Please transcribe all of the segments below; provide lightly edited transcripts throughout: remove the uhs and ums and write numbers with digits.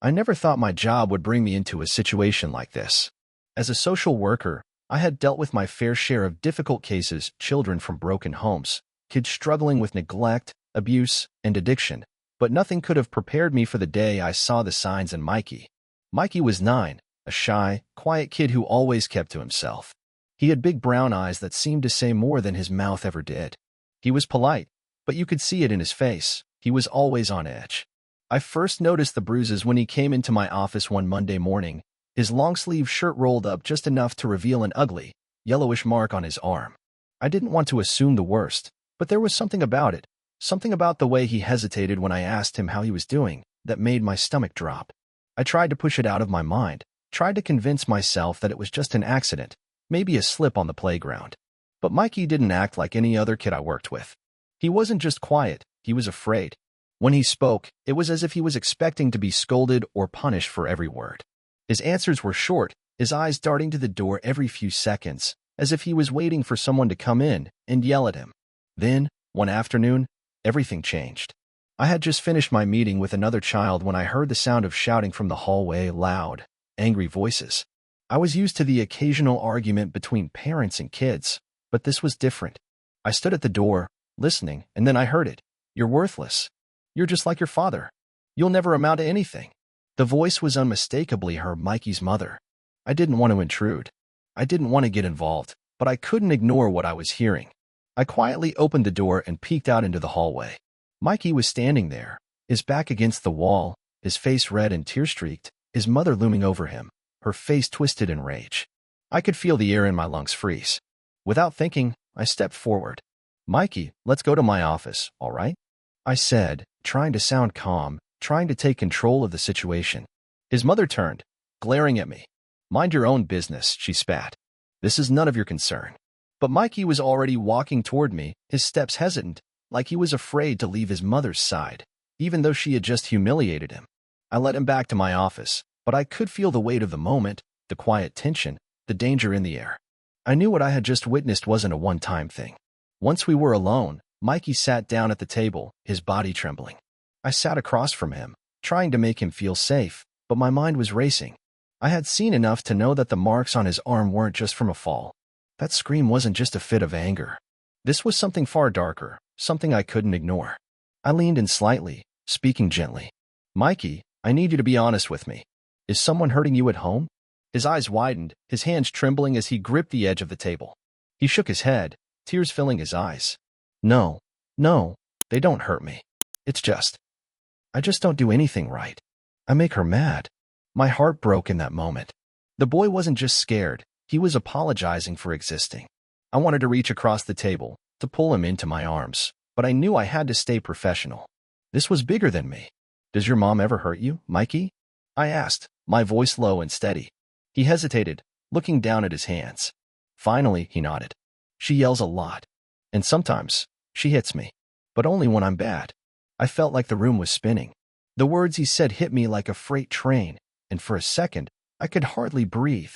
I never thought my job would bring me into a situation like this. As a social worker, I had dealt with my fair share of difficult cases, children from broken homes, kids struggling with neglect, abuse, and addiction, but nothing could have prepared me for the day I saw the signs in Mikey. Mikey was 9, a shy, quiet kid who always kept to himself. He had big brown eyes that seemed to say more than his mouth ever did. He was polite, but you could see it in his face. He was always on edge. I first noticed the bruises when he came into my office one Monday morning, his long-sleeved shirt rolled up just enough to reveal an ugly, yellowish mark on his arm. I didn't want to assume the worst, but there was something about it, something about the way he hesitated when I asked him how he was doing, that made my stomach drop. I tried to push it out of my mind, tried to convince myself that it was just an accident, maybe a slip on the playground. But Mikey didn't act like any other kid I worked with. He wasn't just quiet, he was afraid. When he spoke, it was as if he was expecting to be scolded or punished for every word. His answers were short, his eyes darting to the door every few seconds, as if he was waiting for someone to come in and yell at him. Then, one afternoon, everything changed. I had just finished my meeting with another child when I heard the sound of shouting from the hallway, loud, angry voices. I was used to the occasional argument between parents and kids, but this was different. I stood at the door, listening, and then I heard it. "You're worthless. You're just like your father. You'll never amount to anything." The voice was unmistakably her, Mikey's mother. I didn't want to intrude. I didn't want to get involved, but I couldn't ignore what I was hearing. I quietly opened the door and peeked out into the hallway. Mikey was standing there, his back against the wall, his face red and tear-streaked, his mother looming over him, her face twisted in rage. I could feel the air in my lungs freeze. Without thinking, I stepped forward. "Mikey, let's go to my office, all right?" I said, trying to sound calm, trying to take control of the situation. His mother turned, glaring at me. "Mind your own business," she spat. "This is none of your concern." But Mikey was already walking toward me, his steps hesitant, like he was afraid to leave his mother's side, even though she had just humiliated him. I led him back to my office, but I could feel the weight of the moment, the quiet tension, the danger in the air. I knew what I had just witnessed wasn't a one-time thing. Once we were alone, Mikey sat down at the table, his body trembling. I sat across from him, trying to make him feel safe, but my mind was racing. I had seen enough to know that the marks on his arm weren't just from a fall. That scream wasn't just a fit of anger. This was something far darker, something I couldn't ignore. I leaned in slightly, speaking gently. "Mikey, I need you to be honest with me. Is someone hurting you at home?" His eyes widened, his hands trembling as he gripped the edge of the table. He shook his head, tears filling his eyes. No, they don't hurt me. I just don't do anything right. I make her mad." My heart broke in that moment. The boy wasn't just scared, he was apologizing for existing. I wanted to reach across the table, to pull him into my arms, but I knew I had to stay professional. This was bigger than me. "Does your mom ever hurt you, Mikey?" I asked, my voice low and steady. He hesitated, looking down at his hands. Finally, he nodded. "She yells a lot. And sometimes, she hits me. But only when I'm bad." I felt like the room was spinning. The words he said hit me like a freight train, and for a second, I could hardly breathe.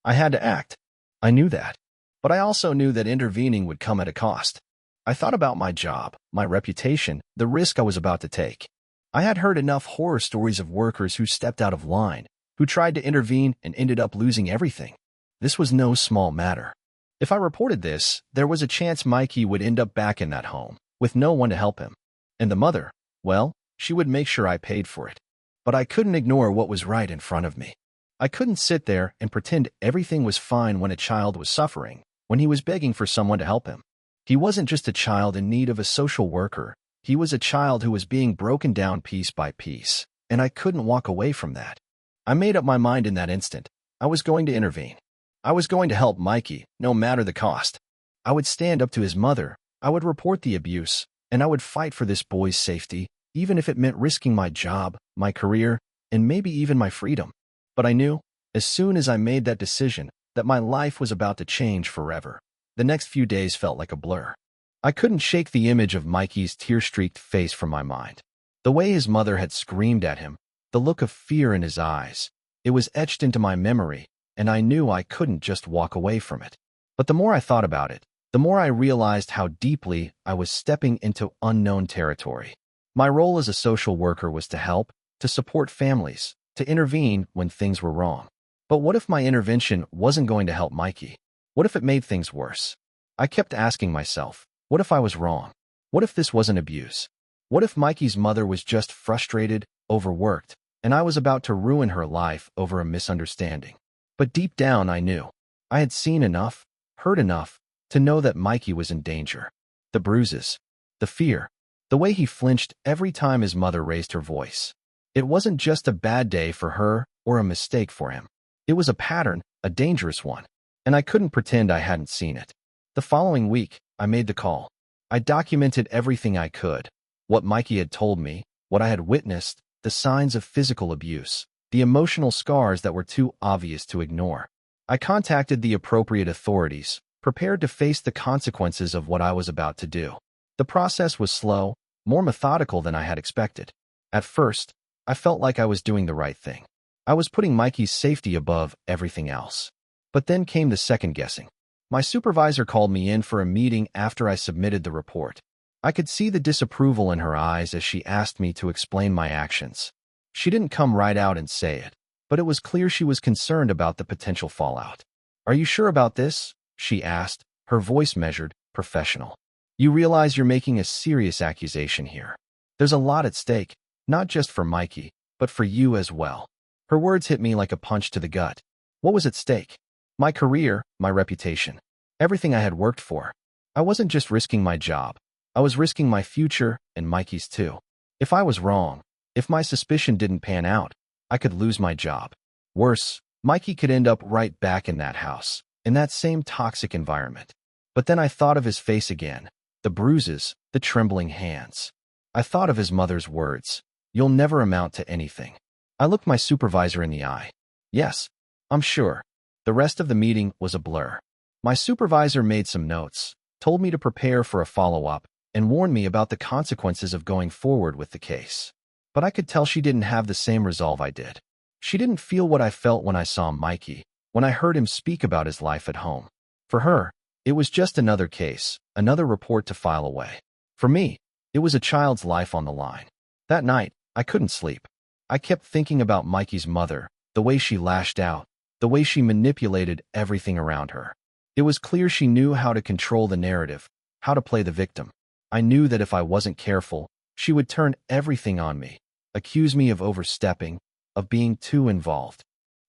I had to act. I knew that. But I also knew that intervening would come at a cost. I thought about my job, my reputation, the risk I was about to take. I had heard enough horror stories of workers who stepped out of line, who tried to intervene and ended up losing everything. This was no small matter. If I reported this, there was a chance Mikey would end up back in that home, with no one to help him. And the mother, well, she would make sure I paid for it. But I couldn't ignore what was right in front of me. I couldn't sit there and pretend everything was fine when a child was suffering, when he was begging for someone to help him. He wasn't just a child in need of a social worker. He was a child who was being broken down piece by piece, and I couldn't walk away from that. I made up my mind in that instant. I was going to intervene. I was going to help Mikey, no matter the cost. I would stand up to his mother, I would report the abuse, and I would fight for this boy's safety, even if it meant risking my job, my career, and maybe even my freedom. But I knew, as soon as I made that decision, that my life was about to change forever. The next few days felt like a blur. I couldn't shake the image of Mikey's tear-streaked face from my mind. The way his mother had screamed at him, the look of fear in his eyes, it was etched into my memory, and I knew I couldn't just walk away from it. But the more I thought about it, the more I realized how deeply I was stepping into unknown territory. My role as a social worker was to help, to support families, to intervene when things were wrong. But what if my intervention wasn't going to help Mikey? What if it made things worse? I kept asking myself, what if I was wrong? What if this wasn't abuse? What if Mikey's mother was just frustrated, overworked, and I was about to ruin her life over a misunderstanding? But deep down, I knew. I had seen enough, heard enough, to know that Mikey was in danger. The bruises, the fear, the way he flinched every time his mother raised her voice. It wasn't just a bad day for her or a mistake for him. It was a pattern, a dangerous one, and I couldn't pretend I hadn't seen it. The following week, I made the call. I documented everything I could, what Mikey had told me, what I had witnessed, the signs of physical abuse, the emotional scars that were too obvious to ignore. I contacted the appropriate authorities, prepared to face the consequences of what I was about to do. The process was slow, more methodical than I had expected. At first, I felt like I was doing the right thing. I was putting Mikey's safety above everything else. But then came the second guessing. My supervisor called me in for a meeting after I submitted the report. I could see the disapproval in her eyes as she asked me to explain my actions. She didn't come right out and say it, but it was clear she was concerned about the potential fallout. "Are you sure about this?" she asked, her voice measured, professional. "You realize you're making a serious accusation here. There's a lot at stake, not just for Mikey, but for you as well." Her words hit me like a punch to the gut. What was at stake? My career, my reputation, everything I had worked for. I wasn't just risking my job. I was risking my future and Mikey's too. If I was wrong, if my suspicion didn't pan out, I could lose my job. Worse, Mikey could end up right back in that house, in that same toxic environment. But then I thought of his face again, the bruises, the trembling hands. I thought of his mother's words, "You'll never amount to anything." I looked my supervisor in the eye. "Yes, I'm sure." The rest of the meeting was a blur. My supervisor made some notes, told me to prepare for a follow-up, and warned me about the consequences of going forward with the case. But I could tell she didn't have the same resolve I did. She didn't feel what I felt when I saw Mikey, when I heard him speak about his life at home. For her, it was just another case, another report to file away. For me, it was a child's life on the line. That night, I couldn't sleep. I kept thinking about Mikey's mother, the way she lashed out, the way she manipulated everything around her. It was clear she knew how to control the narrative, how to play the victim. I knew that if I wasn't careful, she would turn everything on me, accuse me of overstepping, of being too involved.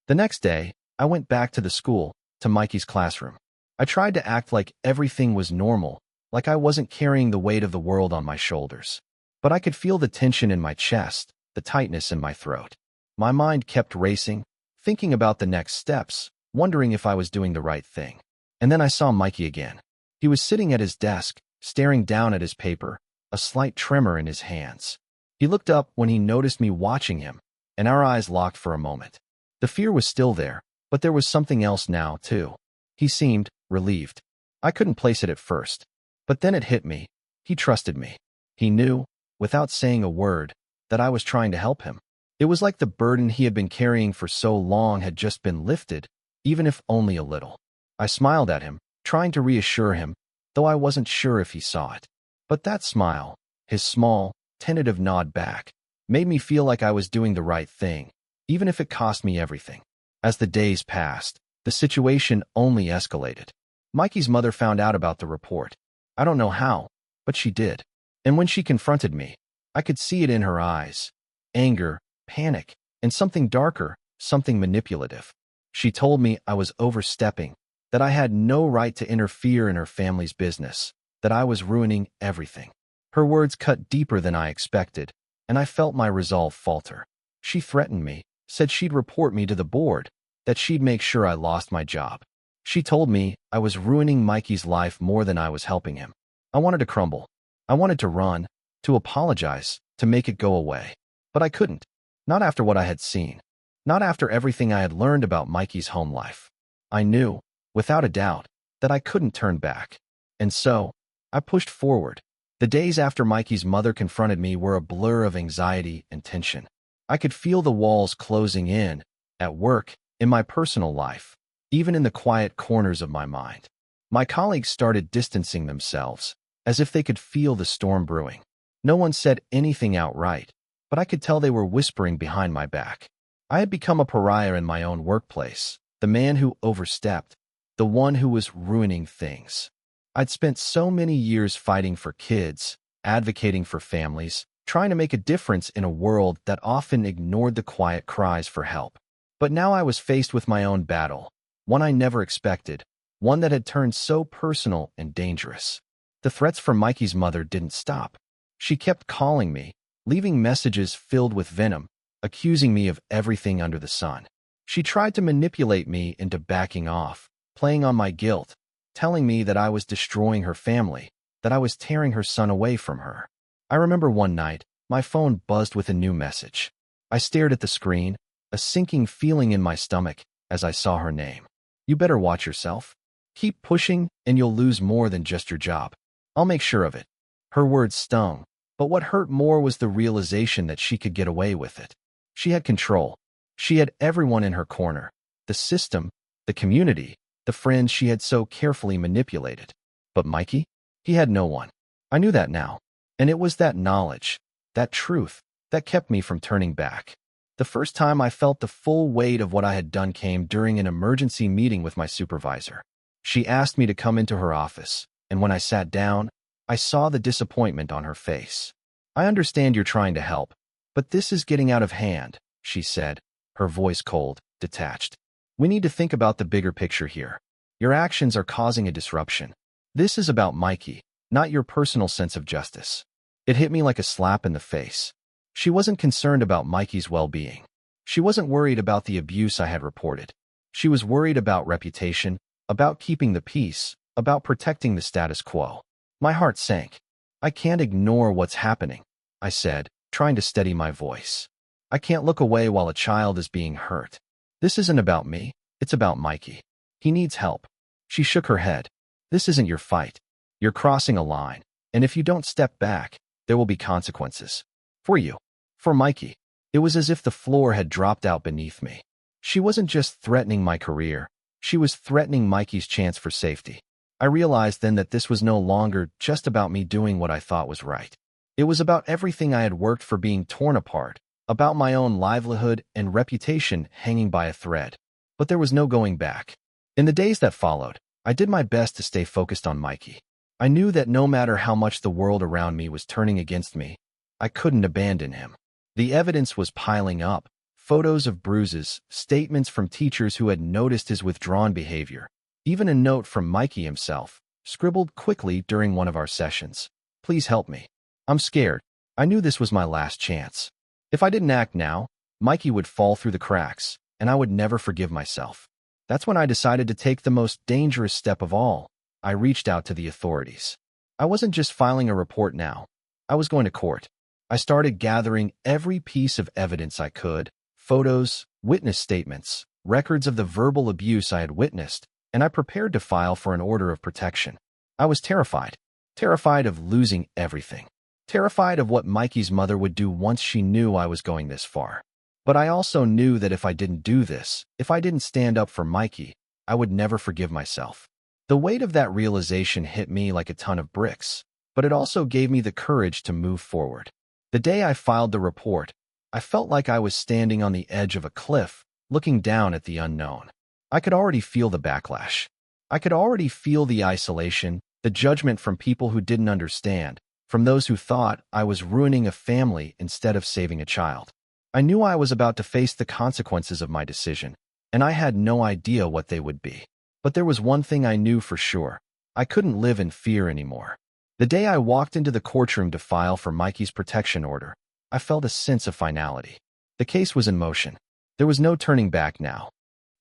The next day, I went back to the school, to Mikey's classroom. I tried to act like everything was normal, like I wasn't carrying the weight of the world on my shoulders. But I could feel the tension in my chest, the tightness in my throat. My mind kept racing, thinking about the next steps, wondering if I was doing the right thing. And then I saw Mikey again. He was sitting at his desk, staring down at his paper, a slight tremor in his hands. He looked up when he noticed me watching him, and our eyes locked for a moment. The fear was still there, but there was something else now, too. He seemed relieved. I couldn't place it at first. But then it hit me. He trusted me. He knew, without saying a word, that I was trying to help him. It was like the burden he had been carrying for so long had just been lifted, even if only a little. I smiled at him, trying to reassure him, though I wasn't sure if he saw it. But that smile, his small, tentative nod back, made me feel like I was doing the right thing, even if it cost me everything. As the days passed, the situation only escalated. Mikey's mother found out about the report. I don't know how, but she did. And when she confronted me, I could see it in her eyes. Anger, panic, and something darker, something manipulative. She told me I was overstepping, that I had no right to interfere in her family's business, that I was ruining everything. Her words cut deeper than I expected, and I felt my resolve falter. She threatened me, said she'd report me to the board, that she'd make sure I lost my job. She told me I was ruining Mikey's life more than I was helping him. I wanted to crumble. I wanted to run, to apologize, to make it go away. But I couldn't. Not after what I had seen. Not after everything I had learned about Mikey's home life. I knew, without a doubt, that I couldn't turn back. And so, I pushed forward. The days after Mikey's mother confronted me were a blur of anxiety and tension. I could feel the walls closing in, at work, in my personal life, even in the quiet corners of my mind. My colleagues started distancing themselves, as if they could feel the storm brewing. No one said anything outright, but I could tell they were whispering behind my back. I had become a pariah in my own workplace, the man who overstepped, the one who was ruining things. I'd spent so many years fighting for kids, advocating for families, trying to make a difference in a world that often ignored the quiet cries for help. But now I was faced with my own battle, one I never expected, one that had turned so personal and dangerous. The threats from Mikey's mother didn't stop. She kept calling me, leaving messages filled with venom, accusing me of everything under the sun. She tried to manipulate me into backing off, playing on my guilt, telling me that I was destroying her family, that I was tearing her son away from her. I remember one night, my phone buzzed with a new message. I stared at the screen, a sinking feeling in my stomach as I saw her name. "You better watch yourself. Keep pushing and you'll lose more than just your job. I'll make sure of it." Her words stung, but what hurt more was the realization that she could get away with it. She had control. She had everyone in her corner, the system, the community, the friends she had so carefully manipulated. But Mikey? He had no one. I knew that now. And it was that knowledge, that truth, that kept me from turning back. The first time I felt the full weight of what I had done came during an emergency meeting with my supervisor. She asked me to come into her office, and when I sat down, I saw the disappointment on her face. "I understand you're trying to help, but this is getting out of hand," she said, her voice cold, detached. "We need to think about the bigger picture here. Your actions are causing a disruption. This is about Mikey, not your personal sense of justice." It hit me like a slap in the face. She wasn't concerned about Mikey's well-being. She wasn't worried about the abuse I had reported. She was worried about reputation, about keeping the peace, about protecting the status quo. My heart sank. "I can't ignore what's happening," I said, trying to steady my voice. "I can't look away while a child is being hurt. This isn't about me, it's about Mikey. He needs help." She shook her head. "This isn't your fight. You're crossing a line, and if you don't step back, there will be consequences. For you. For Mikey." It was as if the floor had dropped out beneath me. She wasn't just threatening my career. She was threatening Mikey's chance for safety. I realized then that this was no longer just about me doing what I thought was right. It was about everything I had worked for being torn apart, about my own livelihood and reputation hanging by a thread. But there was no going back. In the days that followed, I did my best to stay focused on Mikey. I knew that no matter how much the world around me was turning against me, I couldn't abandon him. The evidence was piling up, photos of bruises, statements from teachers who had noticed his withdrawn behavior, even a note from Mikey himself, scribbled quickly during one of our sessions. "Please help me. I'm scared." I knew this was my last chance. If I didn't act now, Mikey would fall through the cracks, and I would never forgive myself. That's when I decided to take the most dangerous step of all. I reached out to the authorities. I wasn't just filing a report now. I was going to court. I started gathering every piece of evidence I could, photos, witness statements, records of the verbal abuse I had witnessed, and I prepared to file for an order of protection. I was terrified. Terrified of losing everything. Terrified of what Mikey's mother would do once she knew I was going this far. But I also knew that if I didn't do this, if I didn't stand up for Mikey, I would never forgive myself. The weight of that realization hit me like a ton of bricks, but it also gave me the courage to move forward. The day I filed the report, I felt like I was standing on the edge of a cliff, looking down at the unknown. I could already feel the backlash. I could already feel the isolation, the judgment from people who didn't understand, from those who thought I was ruining a family instead of saving a child. I knew I was about to face the consequences of my decision, and I had no idea what they would be. But there was one thing I knew for sure. I couldn't live in fear anymore. The day I walked into the courtroom to file for Mikey's protection order, I felt a sense of finality. The case was in motion. There was no turning back now.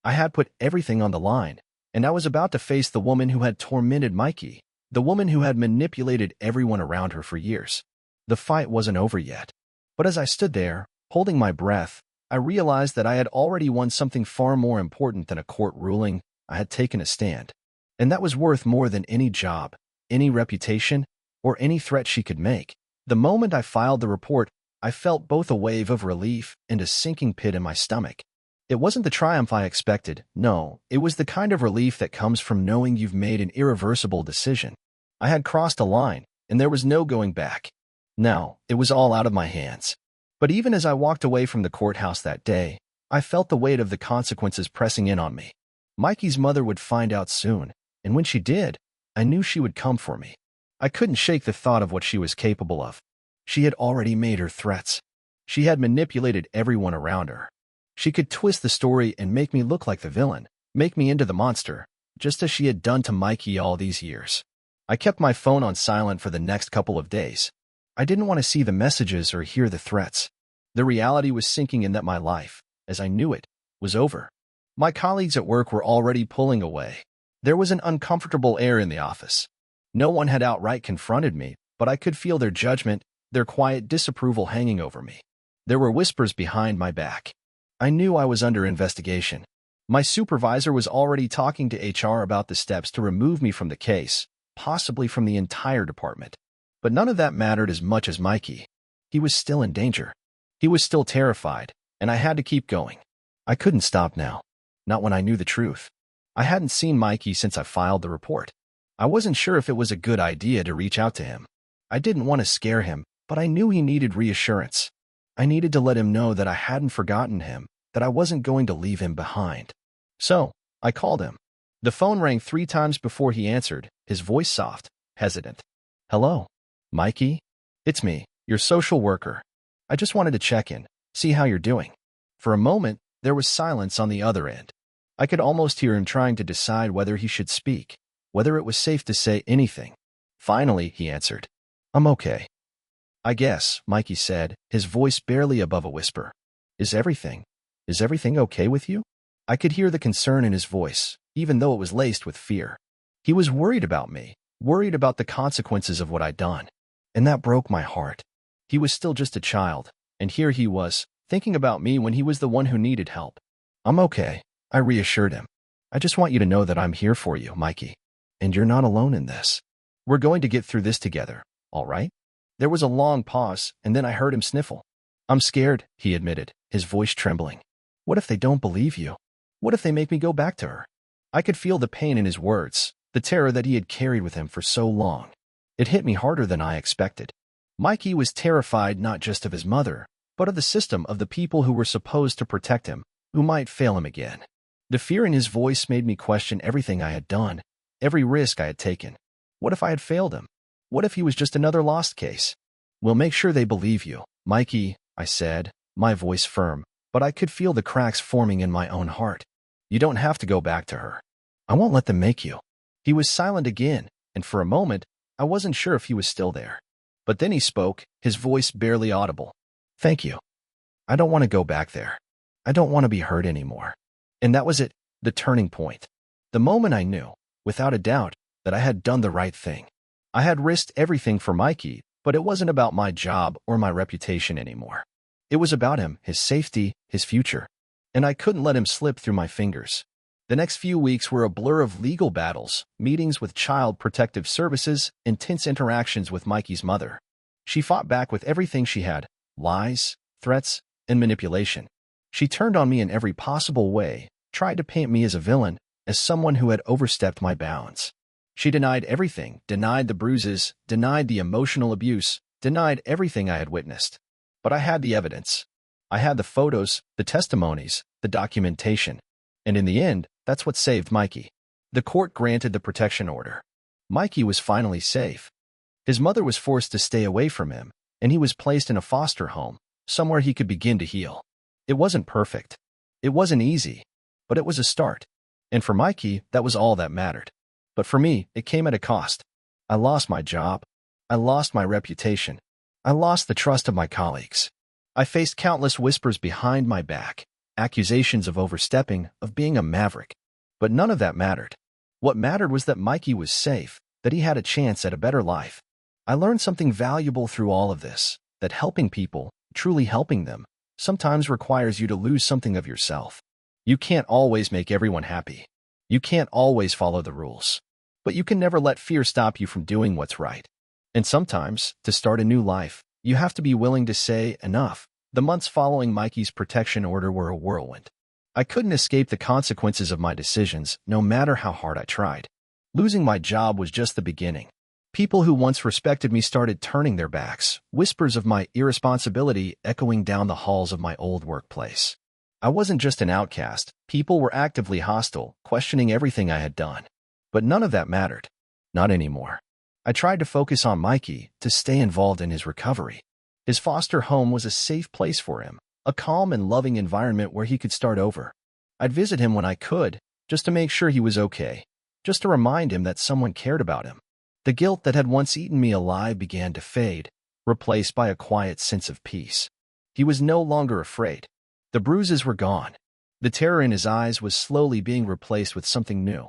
I had put everything on the line, and I was about to face the woman who had tormented Mikey, the woman who had manipulated everyone around her for years. The fight wasn't over yet. But as I stood there, holding my breath, I realized that I had already won something far more important than a court ruling. I had taken a stand. And that was worth more than any job, any reputation, or any threat she could make. The moment I filed the report, I felt both a wave of relief and a sinking pit in my stomach. It wasn't the triumph I expected. No, it was the kind of relief that comes from knowing you've made an irreversible decision. I had crossed a line, and there was no going back. Now, it was all out of my hands. But even as I walked away from the courthouse that day, I felt the weight of the consequences pressing in on me. Mikey's mother would find out soon, and when she did, I knew she would come for me. I couldn't shake the thought of what she was capable of. She had already made her threats. She had manipulated everyone around her. She could twist the story and make me look like the villain, make me into the monster, just as she had done to Mikey all these years. I kept my phone on silent for the next couple of days. I didn't want to see the messages or hear the threats. The reality was sinking in that my life, as I knew it, was over. My colleagues at work were already pulling away. There was an uncomfortable air in the office. No one had outright confronted me, but I could feel their judgment, their quiet disapproval hanging over me. There were whispers behind my back. I knew I was under investigation. My supervisor was already talking to HR about the steps to remove me from the case, possibly from the entire department. But none of that mattered as much as Mikey. He was still in danger. He was still terrified, and I had to keep going. I couldn't stop now. Not when I knew the truth. I hadn't seen Mikey since I filed the report. I wasn't sure if it was a good idea to reach out to him. I didn't want to scare him, but I knew he needed reassurance. I needed to let him know that I hadn't forgotten him, that I wasn't going to leave him behind. So, I called him. The phone rang 3 times before he answered, his voice soft, hesitant. Hello, Mikey? It's me, your social worker. I just wanted to check in, see how you're doing. For a moment, there was silence on the other end. I could almost hear him trying to decide whether he should speak, whether it was safe to say anything. Finally, he answered. I'm okay. I guess, Mikey said, his voice barely above a whisper. Is everything okay with you? I could hear the concern in his voice, even though it was laced with fear. He was worried about me, worried about the consequences of what I'd done. And that broke my heart. He was still just a child, and here he was, thinking about me when he was the one who needed help. I'm okay, I reassured him. I just want you to know that I'm here for you, Mikey. And you're not alone in this. We're going to get through this together, all right? There was a long pause, and then I heard him sniffle. I'm scared, he admitted, his voice trembling. What if they don't believe you? What if they make me go back to her? I could feel the pain in his words, the terror that he had carried with him for so long. It hit me harder than I expected. Mikey was terrified not just of his mother, but of the system, of the people who were supposed to protect him, who might fail him again. The fear in his voice made me question everything I had done, every risk I had taken. What if I had failed him? What if he was just another lost case? We'll make sure they believe you, Mikey, I said, my voice firm, but I could feel the cracks forming in my own heart. You don't have to go back to her. I won't let them make you. He was silent again, and for a moment, I wasn't sure if he was still there. But then he spoke, his voice barely audible. Thank you. I don't want to go back there. I don't want to be hurt anymore. And that was it, the turning point. The moment I knew, without a doubt, that I had done the right thing. I had risked everything for Mikey, but it wasn't about my job or my reputation anymore. It was about him, his safety, his future. And I couldn't let him slip through my fingers. The next few weeks were a blur of legal battles, meetings with Child Protective Services, intense interactions with Mikey's mother. She fought back with everything she had, lies, threats, and manipulation. She turned on me in every possible way, tried to paint me as a villain, as someone who had overstepped my bounds. She denied everything, denied the bruises, denied the emotional abuse, denied everything I had witnessed. But I had the evidence. I had the photos, the testimonies, the documentation. And in the end, that's what saved Mikey. The court granted the protection order. Mikey was finally safe. His mother was forced to stay away from him, and he was placed in a foster home, somewhere he could begin to heal. It wasn't perfect. It wasn't easy, but it was a start. And for Mikey, that was all that mattered. But for me, it came at a cost. I lost my job. I lost my reputation. I lost the trust of my colleagues. I faced countless whispers behind my back, accusations of overstepping, of being a maverick. But none of that mattered. What mattered was that Mikey was safe, that he had a chance at a better life. I learned something valuable through all of this, that helping people, truly helping them, sometimes requires you to lose something of yourself. You can't always make everyone happy. You can't always follow the rules. But you can never let fear stop you from doing what's right. And sometimes, to start a new life, you have to be willing to say enough. The months following Mikey's protection order were a whirlwind. I couldn't escape the consequences of my decisions, no matter how hard I tried. Losing my job was just the beginning. People who once respected me started turning their backs, whispers of my irresponsibility echoing down the halls of my old workplace. I wasn't just an outcast. People were actively hostile, questioning everything I had done. But none of that mattered. Not anymore. I tried to focus on Mikey, to stay involved in his recovery. His foster home was a safe place for him, a calm and loving environment where he could start over. I'd visit him when I could, just to make sure he was okay, just to remind him that someone cared about him. The guilt that had once eaten me alive began to fade, replaced by a quiet sense of peace. He was no longer afraid. The bruises were gone. The terror in his eyes was slowly being replaced with something new.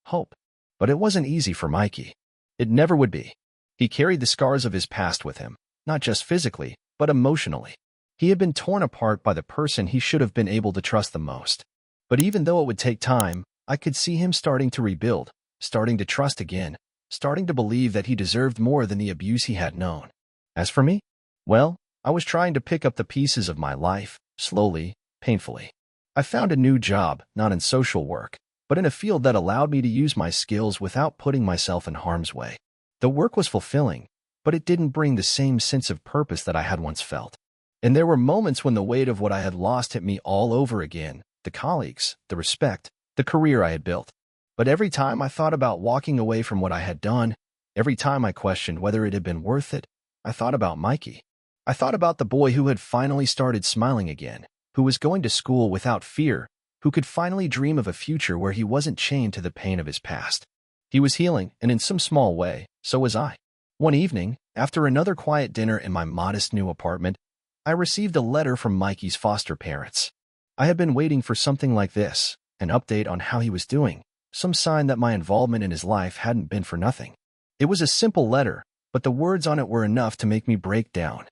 Hope. But it wasn't easy for Mikey. It never would be. He carried the scars of his past with him, not just physically, but emotionally. He had been torn apart by the person he should have been able to trust the most. But even though it would take time, I could see him starting to rebuild, starting to trust again, starting to believe that he deserved more than the abuse he had known. As for me, well, I was trying to pick up the pieces of my life, slowly, painfully. I found a new job, not in social work, but in a field that allowed me to use my skills without putting myself in harm's way. The work was fulfilling, but it didn't bring the same sense of purpose that I had once felt. And there were moments when the weight of what I had lost hit me all over again, the colleagues, the respect, the career I had built. But every time I thought about walking away from what I had done, every time I questioned whether it had been worth it, I thought about Mikey. I thought about the boy who had finally started smiling again, who was going to school without fear, who could finally dream of a future where he wasn't chained to the pain of his past. He was healing, and in some small way, so was I. One evening, after another quiet dinner in my modest new apartment, I received a letter from Mikey's foster parents. I had been waiting for something like this, an update on how he was doing, some sign that my involvement in his life hadn't been for nothing. It was a simple letter, but the words on it were enough to make me break down.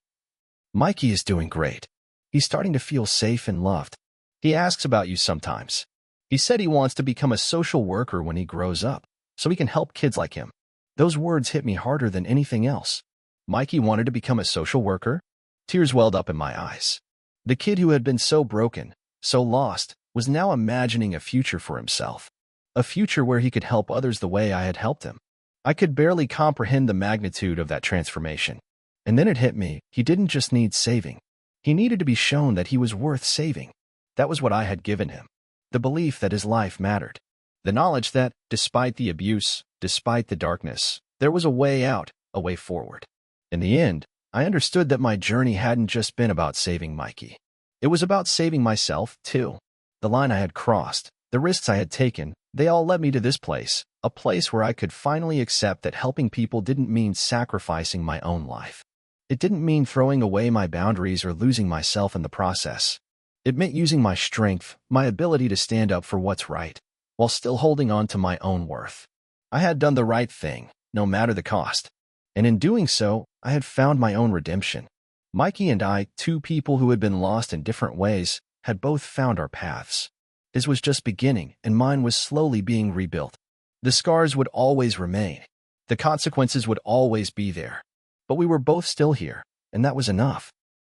Mikey is doing great. He's starting to feel safe and loved. He asks about you sometimes. He said he wants to become a social worker when he grows up, so he can help kids like him. Those words hit me harder than anything else. Mikey wanted to become a social worker? Tears welled up in my eyes. The kid who had been so broken, so lost, was now imagining a future for himself. A future where he could help others the way I had helped him. I could barely comprehend the magnitude of that transformation. And then it hit me, he didn't just need saving. He needed to be shown that he was worth saving. That was what I had given him. The belief that his life mattered. The knowledge that, despite the abuse, despite the darkness, there was a way out, a way forward. In the end, I understood that my journey hadn't just been about saving Mikey. It was about saving myself, too. The line I had crossed, the risks I had taken, they all led me to this place, a place where I could finally accept that helping people didn't mean sacrificing my own life. It didn't mean throwing away my boundaries or losing myself in the process. It meant using my strength, my ability to stand up for what's right, while still holding on to my own worth. I had done the right thing, no matter the cost. And in doing so, I had found my own redemption. Mikey and I, two people who had been lost in different ways, had both found our paths. His was just beginning, and mine was slowly being rebuilt. The scars would always remain. The consequences would always be there. But we were both still here, and that was enough.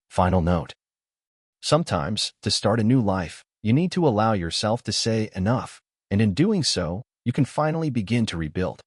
Final note. Sometimes, to start a new life, you need to allow yourself to say enough, and in doing so, you can finally begin to rebuild.